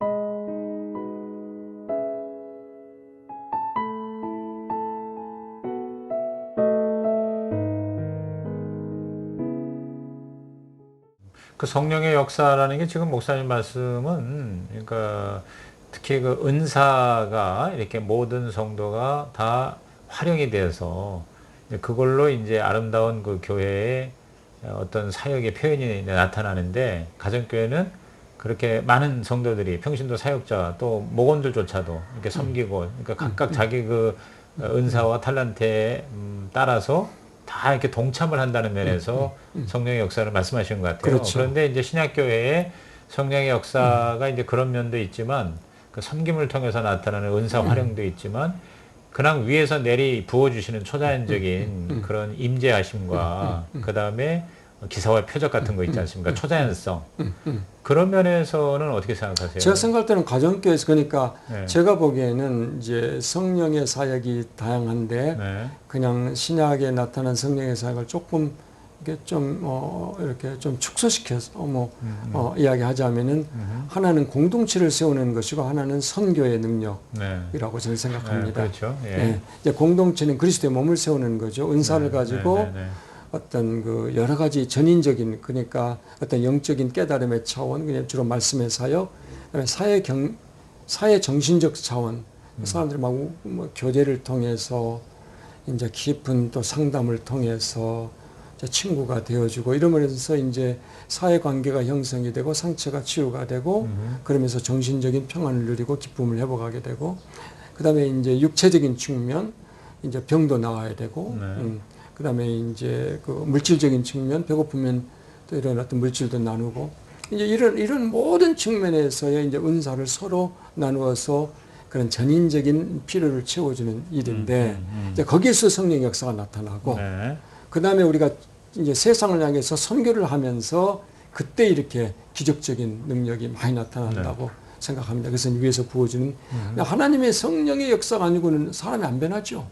그 성령의 역사라는 게 지금 목사님 말씀은 그러니까 특히 그 은사가 이렇게 모든 성도가 다 활용이 돼서 그걸로 이제 아름다운 그 교회의 어떤 사역의 표현이 나타나는데, 가정교회는 그렇게 많은 성도들이 평신도 사역자 또 목원들조차도 이렇게 섬기고, 그러니까 각각 자기 그 은사와 탤런트에 따라서 다 이렇게 동참을 한다는 면에서 성령의 역사를 말씀하시는 것 같아요. 그렇죠. 그런데 이제 신약교회에 성령의 역사가 이제 그런 면도 있지만, 그 섬김을 통해서 나타나는 은사 활용도 있지만, 그냥 위에서 내리 부어주시는 초자연적인 그런 임재하심과 그 다음에 기사와 표적 같은 거 있지 않습니까? 초자연성. 그런 면에서는 어떻게 생각하세요? 제가 생각할 때는 가정교회에서, 그러니까 네. 제가 보기에는 이제 성령의 사역이 다양한데 네. 그냥 신약에 나타난 성령의 사역을 조금 이렇게 좀 이렇게 좀 축소시켜서 이야기하자면은 하나는 공동체를 세우는 것이고 하나는 선교의 능력이라고 저는 생각합니다. 네, 그렇죠. 예. 네. 이제 공동체는 그리스도의 몸을 세우는 거죠. 은사를 가지고 어떤 그 여러 가지 전인적인, 그러니까 어떤 영적인 깨달음의 차원, 그냥 주로 말씀의 사역, 그다음에 사회 정신적 차원, 사람들이 뭐 교제를 통해서 이제 깊은 또 상담을 통해서 이제 친구가 되어주고 이러면서 이제 사회 관계가 형성이 되고 상처가 치유가 되고 그러면서 정신적인 평안을 누리고 기쁨을 회복하게 되고, 그다음에 이제 육체적인 측면, 이제 병도 나아야 되고. 그다음에 이제 그 물질적인 측면, 배고프면 또 이런 어떤 물질도 나누고, 이제 이런 모든 측면에서의 이제 은사를 서로 나누어서 그런 전인적인 필요를 채워주는 일인데, 이제 거기에서 성령의 역사가 나타나고, 그다음에 우리가 이제 세상을 향해서 선교를 하면서 그때 이렇게 기적적인 능력이 많이 나타난다고 생각합니다. 그래서 위에서 부어주는 하나님의 성령의 역사가 아니고는 사람이 안 변하죠.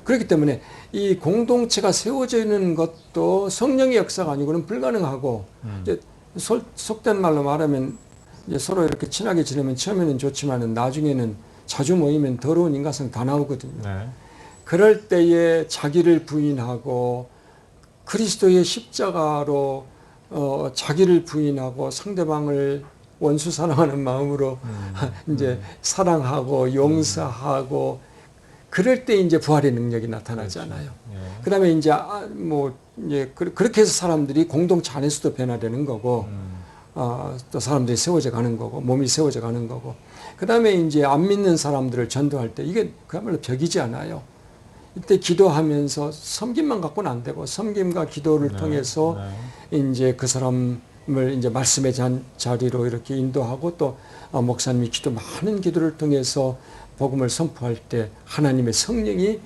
그렇기 때문에 이 공동체가 세워지는 것도 성령의 역사가 아니고는 불가능하고, 이제 속된 말로 말하면 이제 서로 이렇게 친하게 지내면 처음에는 좋지만은 나중에는 자주 모이면 더러운 인간성 다 나오거든요. 그럴 때에 자기를 부인하고 그리스도의 십자가로 자기를 부인하고 상대방을 원수 사랑하는 마음으로 이제 사랑하고 용서하고, 그럴 때 이제 부활의 능력이 나타나잖아요. 그 다음에 이제 이제 그렇게 해서 사람들이 공동체 안에서도 변화되는 거고, 또 사람들이 세워져 가는 거고, 몸이 세워져 가는 거고, 그 다음에 이제 안 믿는 사람들을 전도할 때 이게 그야말로 벽이지 않아요. 이때 기도하면서 섬김만 갖고는 안 되고, 섬김과 기도를 통해서 이제 그 사람을 이제 말씀의 자리로 이렇게 인도하고, 또 목사님이 많은 기도를 통해서 복음을 선포할 때 하나님의 성령이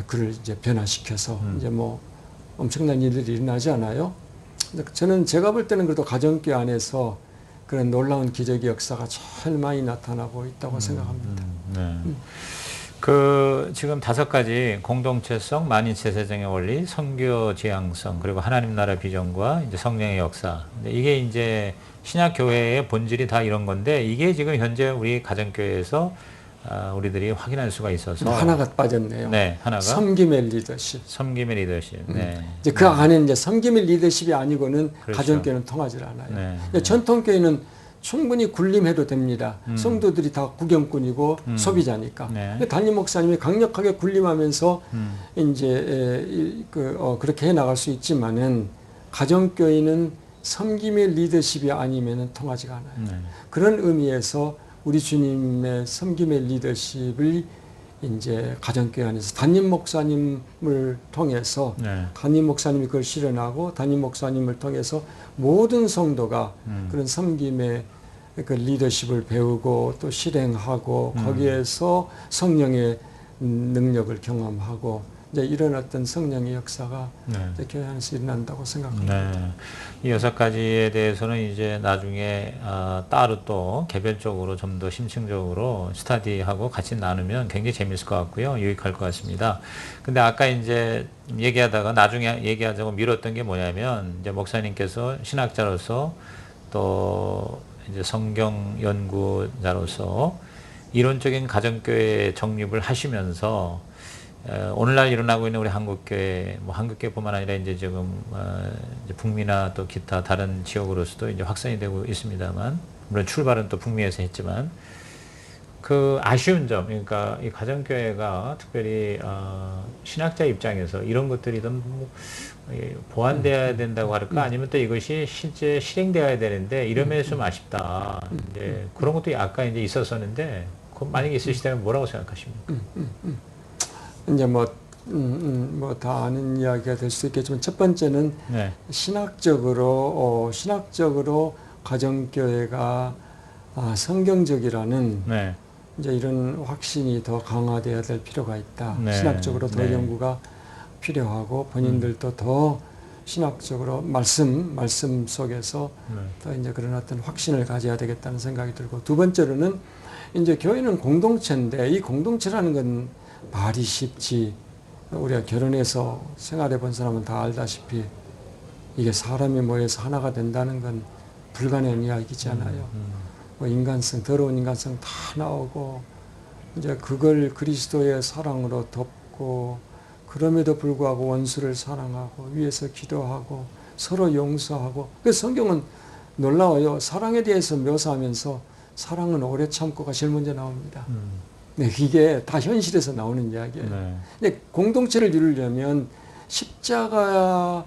그를 이제 변화시켜서 이제 뭐 엄청난 일들이 일어나지 않아요? 저는 제가 볼 때는 그래도 가정교회 안에서 그런 놀라운 기적의 역사가 제일 많이 나타나고 있다고 생각합니다. 그 지금 5가지 공동체성, 만인체세정의 원리, 선교 지향성, 그리고 하나님 나라 비전과 이제 성령의 역사. 이게 이제 신약 교회의 본질이 다 이런 건데, 이게 지금 현재 우리 가정교회에서 우리들이 확인할 수가 있어서 하나가 빠졌네요. 네, 하나가 섬김의 리더십. 섬김의 리더십. 이제 그 안에 이제 섬김의 리더십이 아니고는 그렇죠. 가정교회는 통하지 않아요. 전통교회는 충분히 군림해도 됩니다. 성도들이 다 구경꾼이고 소비자니까. 근데 담임 목사님이 강력하게 군림하면서 이제 그렇게 해 나갈 수 있지만은, 가정교회는 섬김의 리더십이 아니면은 통하지가 않아요. 그런 의미에서 우리 주님의 섬김의 리더십을 이제 가정교회 안에서 담임 목사님을 통해서 담임 목사님이 그걸 실현하고, 담임 목사님을 통해서 모든 성도가 그런 섬김의 그 리더십을 배우고 또 실행하고 거기에서 성령의 능력을 경험하고, 이제 이런 어떤 성령의 역사가 이제 교회 안에서 일어난다고 생각합니다. 이 6가지에 대해서는 이제 나중에 따로 또 개별적으로 좀 더 심층적으로 스터디하고 같이 나누면 굉장히 재미있을 것 같고요. 유익할 것 같습니다. 근데 아까 이제 얘기하다가 나중에 얘기하자고 미뤘던 게 뭐냐면, 이제 목사님께서 신학자로서 또 이제 성경 연구자로서 이론적인 가정교회 정립을 하시면서 오늘날 일어나고 있는 우리 한국교회, 뭐 한국교회뿐만 아니라 이제 지금 이제 북미나 또 기타 다른 지역으로서도 이제 확산이 되고 있습니다만, 물론 출발은 또 북미에서 했지만 그 아쉬운 점, 그러니까 이 가정교회가 특별히 신학자 입장에서 이런 것들이 좀 보완돼야 된다고 할까, 아니면 또 이것이 실제 실행되어야 되는데 이런 면에서 좀 아쉽다. 이제 그런 것도 약간 이제 있었었는데, 그 만약에 있으시다면 뭐라고 생각하십니까? 이제 뭐 다 아는 이야기가 될 수도 있겠지만, 첫 번째는 네. 신학적으로 가정교회가 성경적이라는 네. 이제 이런 확신이 더 강화되어야 될 필요가 있다. 네. 신학적으로 더 네. 연구가 필요하고, 본인들도 더 신학적으로 말씀 속에서 더 이제 그런 어떤 확신을 가져야 되겠다는 생각이 들고, 두 번째로는 이제 교회는 공동체인데, 이 공동체라는 건 말이 쉽지, 우리가 결혼해서 생활해 본 사람은 다 알다시피 이게 사람이 모여서 하나가 된다는 건 불가능한 이야기잖아요. 뭐 인간성, 더러운 인간성 다 나오고, 이제 그걸 그리스도의 사랑으로 덮고, 그럼에도 불구하고 원수를 사랑하고, 위에서 기도하고, 서로 용서하고. 그래서 성경은 놀라워요. 사랑에 대해서 묘사하면서 사랑은 오래 참고가 제일 먼저 나옵니다. 네, 이게 다 현실에서 나오는 이야기예요. 네. 근데 공동체를 이루려면 십자가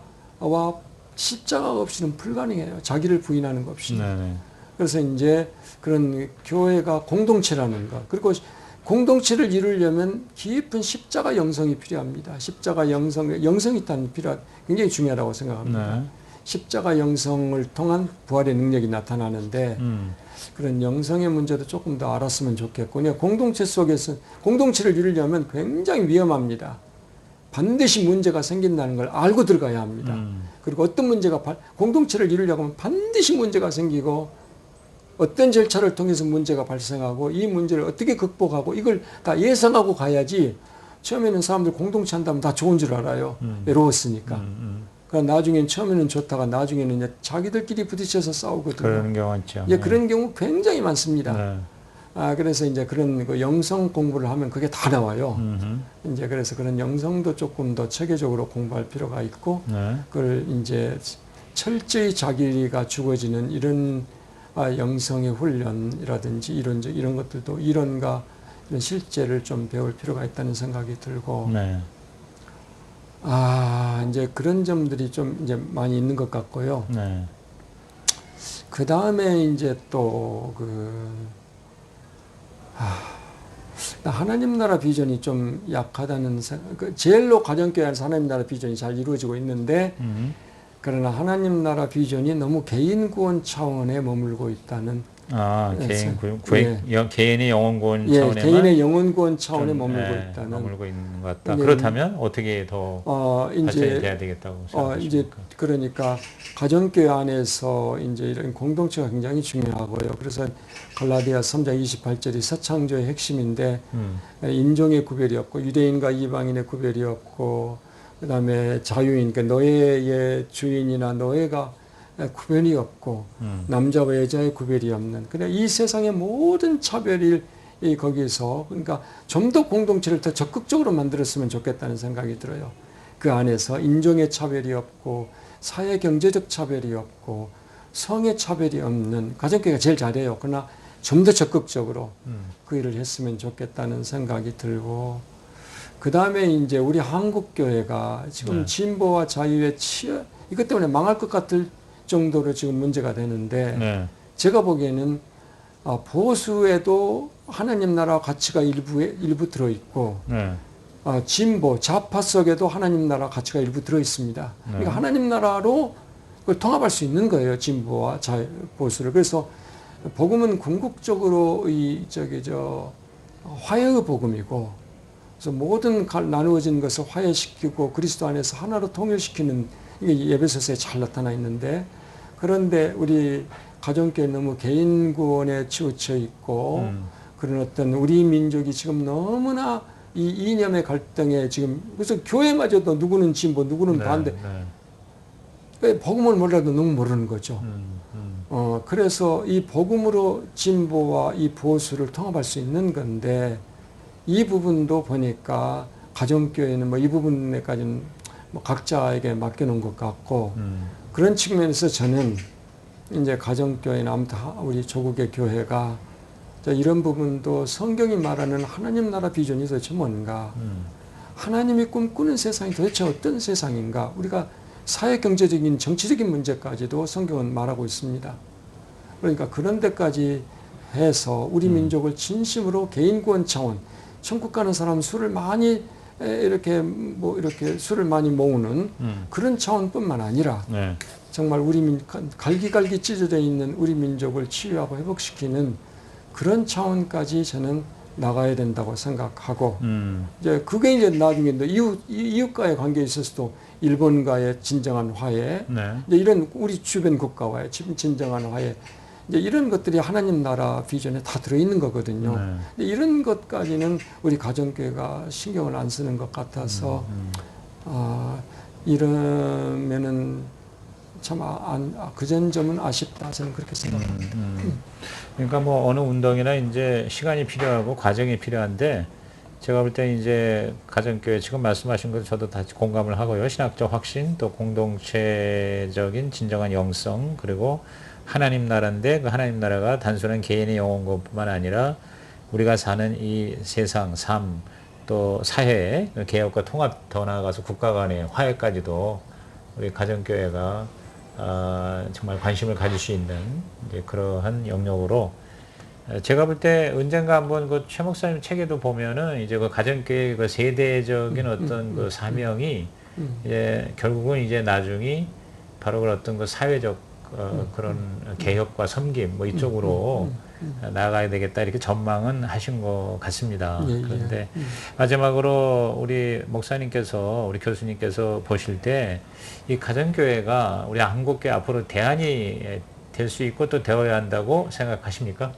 없이는 불가능해요. 자기를 부인하는 것 없이. 네. 그래서 이제 그런 교회가 공동체라는 것, 그리고 공동체를 이루려면 깊은 십자가 영성이 필요합니다. 십자가 영성이 일단 굉장히 중요하다고 생각합니다. 네. 십자가 영성을 통한 부활의 능력이 나타나는데, 그런 영성의 문제도 조금 더 알았으면 좋겠고, 그냥 공동체 속에서 공동체를 이루려면 굉장히 위험합니다. 반드시 문제가 생긴다는 걸 알고 들어가야 합니다. 그리고 어떤 공동체를 이루려고 하면 반드시 문제가 생기고, 어떤 절차를 통해서 문제가 발생하고, 이 문제를 어떻게 극복하고, 이걸 다 예상하고 가야지. 처음에는 사람들 공동체 한다면 다 좋은 줄 알아요. 외로웠으니까. 그러나 나중엔 처음에는 좋다가 나중에는 이제 자기들끼리 부딪혀서 싸우거든요. 그런 경우 있죠. 예, 그런 경우 굉장히 많습니다. 네. 그래서 이제 그런 그 영성 공부를 하면 그게 다 나와요. 이제 그래서 그런 영성도 조금 더 체계적으로 공부할 필요가 있고, 네. 그걸 이제 철저히 자기가 죽어지는 이런 영성의 훈련이라든지 이런 것들도 이론과 이런 실제를 좀 배울 필요가 있다는 생각이 들고, 네. 이제 그런 점들이 좀 이제 많이 있는 것 같고요. 네. 그 다음에 이제 또 하나님 나라 비전이 좀 약하다는 생각, 제일로 가정교회 안에서 하나님 나라 비전이 잘 이루어지고 있는데, 그러나 하나님 나라 비전이 너무 개인 구원 차원에 머물고 있다는. 개인의 영혼 구원 예, 차원에만 개인의 영혼 구원 차원에 머물고 있다는. 머물고 있는 것 같다. 그렇다면 어떻게 더 발전이 돼야 되겠다고 생각하십니까? 이제 그러니까 가정교회 안에서 이제 이런 공동체가 굉장히 중요하고요. 그래서 갈라디아 3장 28절이 서창조의 핵심인데, 인종의 구별이 없고, 유대인과 이방인의 구별이 없고, 그 다음에 자유인, 그러니까 노예의 주인이나 노예가 구별이 없고, 남자와 여자의 구별이 없는, 그냥 이 세상의 모든 차별이 거기서, 그러니까 좀 더 공동체를 더 적극적으로 만들었으면 좋겠다는 생각이 들어요. 그 안에서 인종의 차별이 없고, 사회 경제적 차별이 없고, 성의 차별이 없는 가정교회가 제일 잘해요. 그러나 좀 더 적극적으로 그 일을 했으면 좋겠다는 생각이 들고, 그 다음에 이제 우리 한국 교회가 지금 진보와 자유의 이것 때문에 망할 것 같을 정도로 지금 문제가 되는데, 제가 보기에는 보수에도 하나님 나라 가치가 일부 들어있고, 진보, 좌파 속에도 하나님 나라 가치가 일부 들어있습니다. 그러니까 하나님 나라로 그걸 통합할 수 있는 거예요, 진보와 보수를. 그래서 복음은 궁극적으로 화해의 복음이고, 그래서 모든 나누어진 것을 화해시키고 그리스도 안에서 하나로 통일시키는, 이게 예배서에 잘 나타나 있는데, 그런데 우리 가정교회 너무 개인 구원에 치우쳐 있고, 그런 어떤 우리 민족이 지금 너무나 이 이념의 갈등에 지금, 그래서 교회마저도 누구는 진보, 누구는 반대. 복음을 몰라도 너무 모르는 거죠. 그래서 이 복음으로 진보와 이 보수를 통합할 수 있는 건데 이 부분도 보니까 가정교회는 뭐 이 부분에까지는 뭐 각자에게 맡겨놓은 것 같고 그런 측면에서 저는 이제 가정교회나 아무튼 우리 조국의 교회가 이런 부분도 성경이 말하는 하나님 나라 비전이 도대체 뭔가 하나님이 꿈꾸는 세상이 도대체 어떤 세상인가 우리가 사회 경제적인 정치적인 문제까지도 성경은 말하고 있습니다. 그러니까 그런 데까지 해서 우리 민족을 진심으로 개인 구원 차원 천국 가는 사람 수를 많이 이렇게 뭐 이렇게 수를 많이 모으는 그런 차원뿐만 아니라 네. 정말 우리 갈기갈기 찢어져 있는 우리 민족을 치유하고 회복시키는 그런 차원까지 저는 나가야 된다고 생각하고 이제 그게 이제 나중에 이웃과의 관계에 있어서도 일본과의 진정한 화해, 네. 이제 이런 우리 주변 국가와의 진정한 화해, 이제 이런 것들이 하나님 나라 비전에 다 들어있는 거거든요. 네. 이런 것까지는 우리 가정교회가 신경을 안 쓰는 것 같아서 이러면은 참 그전 점은 아쉽다 저는 그렇게 생각합니다. 그러니까 뭐 어느 운동이나 이제 시간이 필요하고 과정이 필요한데 제가 볼 때 이제 가정교회 지금 말씀하신 것 저도 다시 공감을 하고요. 신학적 확신 또 공동체적인 진정한 영성 그리고 하나님 나라인데 그 하나님 나라가 단순한 개인의 영혼 것뿐만 아니라 우리가 사는 이 세상 삶 또 사회 개혁과 통합 더 나아가서 국가 간의 화해까지도 우리 가정교회가 정말 관심을 가질 수 있는 이제 그러한 영역으로 제가 볼 때 언젠가 한번 그 최 목사님 책에도 보면은 이제 그 가정교회 그 세대적인 어떤 그 사명이 이제 결국은 이제 나중에 바로 그 어떤 그 사회적 그런 개혁과 섬김 뭐 이쪽으로 나아가야 되겠다 이렇게 전망은 하신 것 같습니다. 예, 그런데 마지막으로 우리 목사님께서 우리 교수님께서 보실 때 이 가정교회가 우리 한국교회 앞으로 대안이 될 수 있고 또 되어야 한다고 생각하십니까?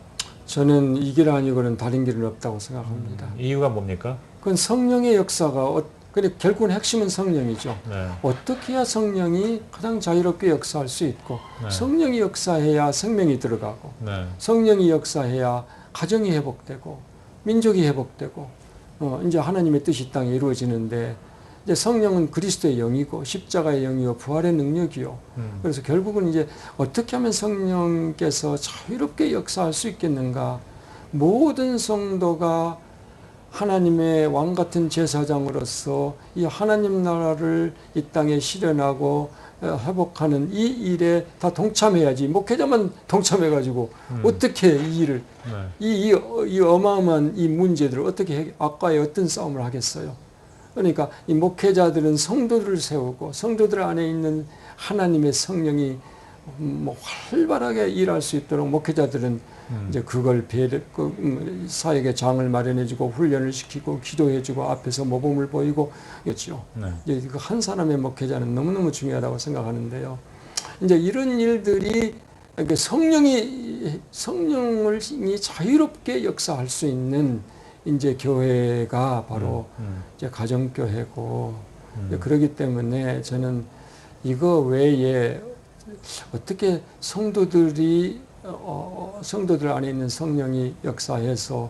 저는 이 길 아니고는 다른 길은 없다고 생각합니다. 이유가 뭡니까? 그건 성령의 역사가 근데 결국은 핵심은 성령이죠. 네. 어떻게 해야 성령이 가장 자유롭게 역사할 수 있고 네. 성령이 역사해야 생명이 들어가고 네. 성령이 역사해야 가정이 회복되고 민족이 회복되고 이제 하나님의 뜻이 땅에 이루어지는데 이제 성령은 그리스도의 영이고 십자가의 영이요 부활의 능력이요. 그래서 결국은 이제 어떻게 하면 성령께서 자유롭게 역사할 수 있겠는가? 모든 성도가 하나님의 왕 같은 제사장으로서 이 하나님 나라를 이 땅에 실현하고 회복하는 이 일에 다 동참해야지. 목회자만 동참해가지고 어떻게 이 일을 이 어마어마한 이 문제들을 어떻게 악과의 어떤 싸움을 하겠어요? 그러니까 이 목회자들은 성도들을 세우고 성도들 안에 있는 하나님의 성령이 뭐 활발하게 일할 수 있도록 목회자들은 이제 그걸 사역의 장을 마련해주고 훈련을 시키고 기도해주고 앞에서 모범을 보이고 그렇죠. 이제 그 한 사람의 목회자는 너무너무 중요하다고 생각하는데요. 이제 이런 일들이 성령이 자유롭게 역사할 수 있는 이제 교회가 바로 이제 가정교회고 그렇기 때문에 저는 이거 외에 어떻게 성도들 안에 있는 성령이 역사해서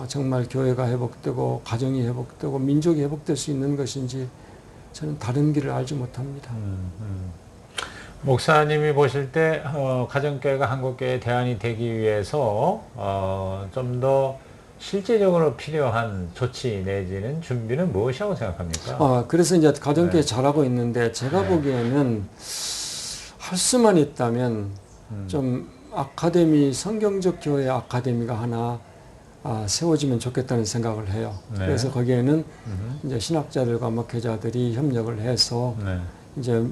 정말 교회가 회복되고 가정이 회복되고 민족이 회복될 수 있는 것인지 저는 다른 길을 알지 못합니다. 목사님이 보실 때 가정교회가 한국교회의 대안이 되기 위해서 좀 더 실제적으로 필요한 조치 내지는 준비는 무엇이라고 생각합니까? 그래서 이제 가정교회 잘하고 있는데 제가 보기에는 할 수만 있다면 좀 성경적 교회 아카데미가 하나 세워지면 좋겠다는 생각을 해요. 그래서 거기에는 이제 신학자들과 목회자들이 협력을 해서 이제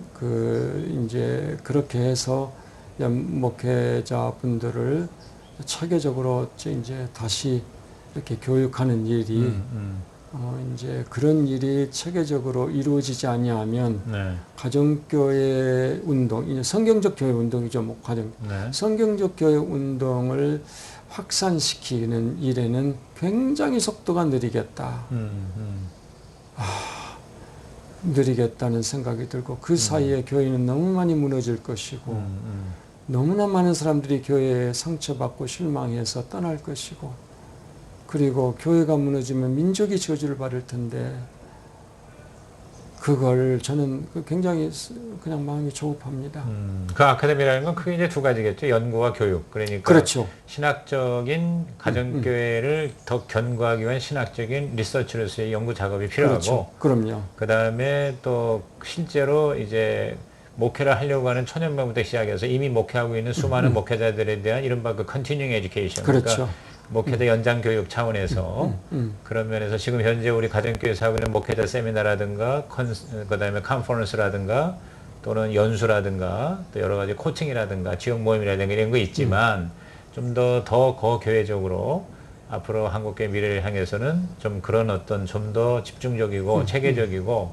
그렇게 해서 목회자분들을 체계적으로 이제 다시 이렇게 교육하는 일이 이제 그런 일이 체계적으로 이루어지지 아니하면 가정교회 운동, 이제 성경적 교회 운동이죠. 성경적 교회 운동을 확산시키는 일에는 굉장히 속도가 느리겠다. 느리겠다는 생각이 들고 그 사이에 교회는 너무 많이 무너질 것이고 너무나 많은 사람들이 교회에 상처받고 실망해서 떠날 것이고, 그리고 교회가 무너지면 민족이 저주를 받을 텐데, 그걸 저는 굉장히 그냥 마음이 조급합니다. 그 아카데미라는 건 크게 이제 두 가지겠죠. 연구와 교육. 그러니까 그렇죠. 신학적인 가정교회를 더 견고하기 위한 신학적인 리서치로서의 연구 작업이 필요하고, 그렇죠. 그럼요. 그 다음에 또 실제로 이제 목회를 하려고 하는 초년반부터 시작해서 이미 목회하고 있는 수많은 목회자들에 대한 이른바 그 컨티뉴잉 에듀케이션. 그렇죠. 그러니까 목회자 연장 교육 차원에서 그런 면에서 지금 현재 우리 가정교회에서 하고 있는 목회자 세미나라든가 그다음에 컨퍼런스라든가 또는 연수라든가 또 여러 가지 코칭이라든가 지역 모임이라든가 이런 거 있지만 좀 더 거교회적으로 앞으로 한국교회 미래를 향해서는 좀 그런 어떤 좀 더 집중적이고 체계적이고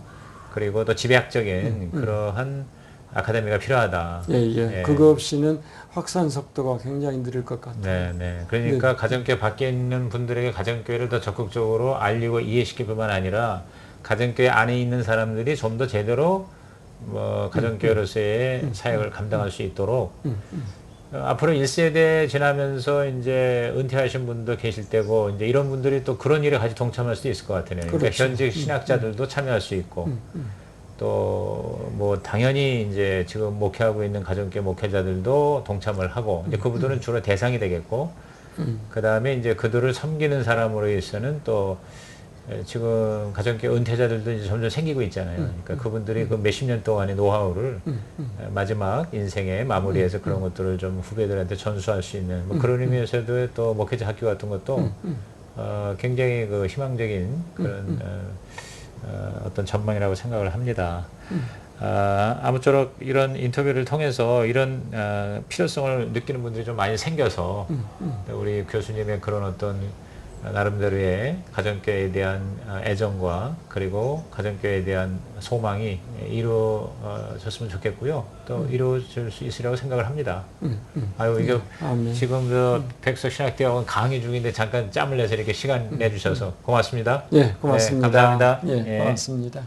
그리고 또 집약적인 그러한 아카데미가 필요하다. 예. 그거 없이는 확산 속도가 굉장히 느릴 것 같아요. 네. 그러니까 네. 가정교회 밖에 있는 분들에게 가정교회를 더 적극적으로 알리고 이해시킬 뿐만 아니라 가정교회 안에 있는 사람들이 좀 더 제대로 가정교회로서의 사역을 감당할 수 있도록 앞으로 1세대 지나면서 이제 은퇴하신 분도 계실 때고 이제 이런 분들이 또 그런 일에 같이 동참할 수도 있을 것 같아요. 그러니까 그렇죠. 현직 신학자들도 참여할 수 있고 또 뭐 당연히 이제 지금 목회하고 있는 가정교회 목회자들도 동참을 하고 이제 그분들은 주로 대상이 되겠고 그 다음에 이제 그들을 섬기는 사람으로서는 또 지금 가정교회 은퇴자들도 이제 점점 생기고 있잖아요. 그러니까 그분들이 그 몇십 년 동안의 노하우를 마지막 인생의 마무리해서 그런 것들을 좀 후배들한테 전수할 수 있는 뭐 그런 의미에서도 또 목회자 학교 같은 것도 굉장히 그 희망적인 그런 어떤 전망이라고 생각을 합니다. 아무쪼록 이런 인터뷰를 통해서 이런 필요성을 느끼는 분들이 좀 많이 생겨서 우리 교수님의 그런 어떤 나름대로의 가정교회에 대한 애정과 그리고 가정교회에 대한 소망이 이루어졌으면 좋겠고요. 또 이루어질 수 있으리라고 생각을 합니다. 아유, 이게 지금 저 백석 신학대학원 강의 중인데 잠깐 짬을 내서 이렇게 시간 내주셔서 고맙습니다. 예, 고맙습니다. 네, 감사합니다. 예, 고맙습니다.